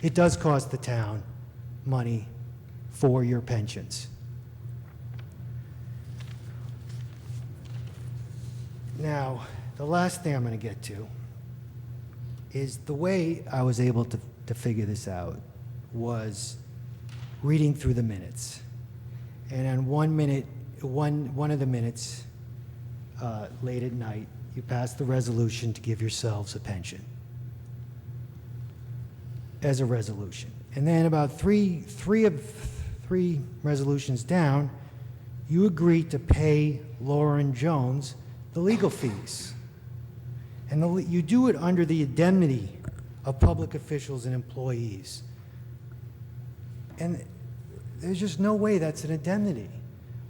it does cost the town money for your pensions. Now, the last thing I'm going to get to is the way I was able to figure this out was reading through the minutes. And on one of the minutes, late at night, you passed the resolution to give yourselves a pension as a resolution. And then about three resolutions down, you agreed to pay Lauren Jones the legal fees. And you do it under the indemnity of public officials and employees. And there's just no way that's an indemnity.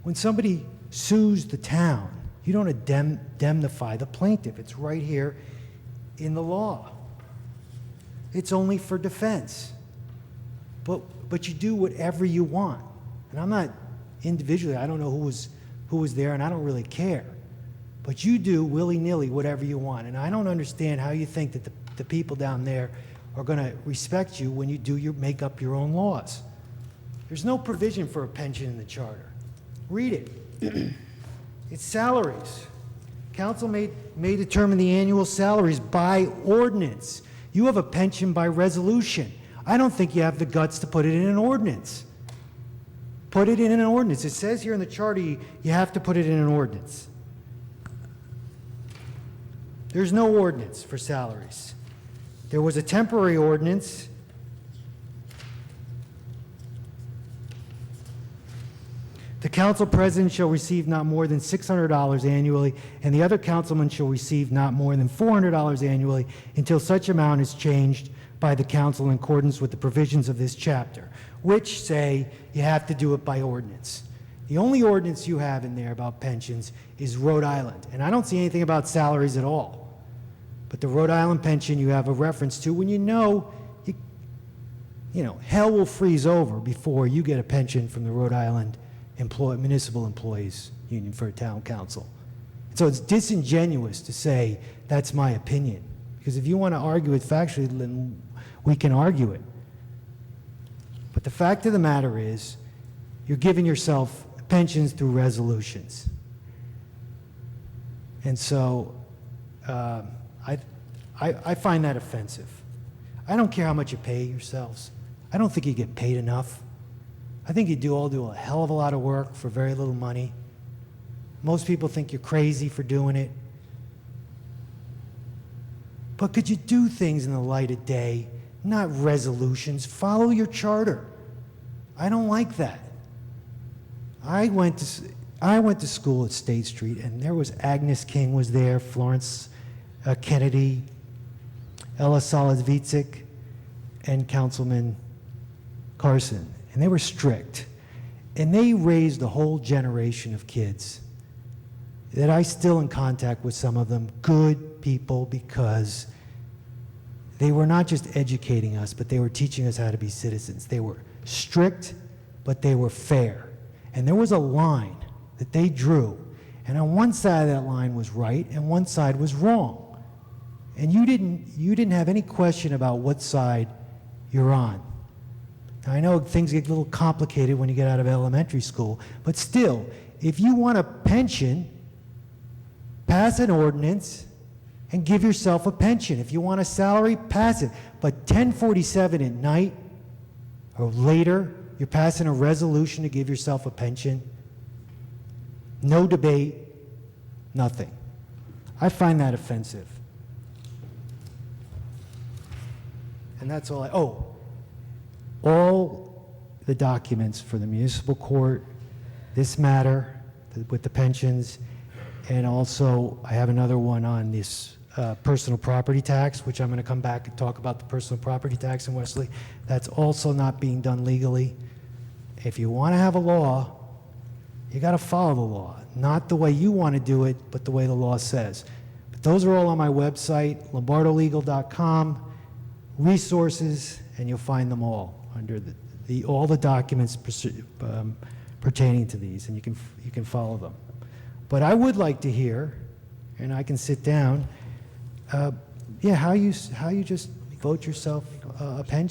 When somebody sues the town, you don't indemnify the plaintiff. It's right here in the law. It's only for defense. But you do whatever you want. And I'm not individually, I don't know who was there, and I don't really care. But you do willy-nilly whatever you want. And I don't understand how you think that the people down there are going to respect you when you make up your own laws. There's no provision for a pension in the charter. Read it. It's salaries. Council may determine the annual salaries by ordinance. You have a pension by resolution. I don't think you have the guts to put it in an ordinance. Put it in an ordinance. It says here in the charter you have to put it in an ordinance. There's no ordinance for salaries. There was a temporary ordinance. The council president shall receive not more than $600 annually, and the other councilman shall receive not more than $400 annually until such amount is changed by the council in accordance with the provisions of this chapter, which say you have to do it by ordinance. The only ordinance you have in there about pensions is Rhode Island, and I don't see anything about salaries at all. But the Rhode Island pension you have a reference to when you know hell will freeze over before you get a pension from the Rhode Island Municipal Employees Union for a town council. So it's disingenuous to say that's my opinion, because if you want to argue it factually, then we can argue it. But the fact of the matter is, you're giving yourself pensions through resolutions. And so I find that offensive. I don't care how much you pay yourselves. I don't think you get paid enough. I think you all do a hell of a lot of work for very little money. Most people think you're crazy for doing it. But could you do things in the light of day, not resolutions? Follow your charter. I don't like that. I went to school at State Street, and there was Agnes King was there, Florence Kennedy, Ella Solodvicic, and Councilman Carson. And they were strict. And they raised a whole generation of kids that I still in contact with some of them, good people, because they were not just educating us, but they were teaching us how to be citizens. They were strict, but they were fair. And there was a line that they drew. And on one side of that line was right, and one side was wrong. And you didn't have any question about what side you're on. Now, I know things get a little complicated when you get out of elementary school, but still, if you want a pension, pass an ordinance and give yourself a pension. If you want a salary, pass it. But 10:47 at night or later, you're passing a resolution to give yourself a pension. No debate, nothing. I find that offensive. And that's all all the documents for the municipal court, this matter with the pensions, and also I have another one on this personal property tax, which I'm going to come back and talk about the personal property tax in Westerly. That's also not being done legally. If you want to have a law, you got to follow the law, not the way you want to do it, but the way the law says. But those are all on my website, lombardolegal.com, resources, and you'll find them all under all the documents pertaining to these, and you can follow them. But I would like to hear, and I can sit down, how you just vote yourself a pension.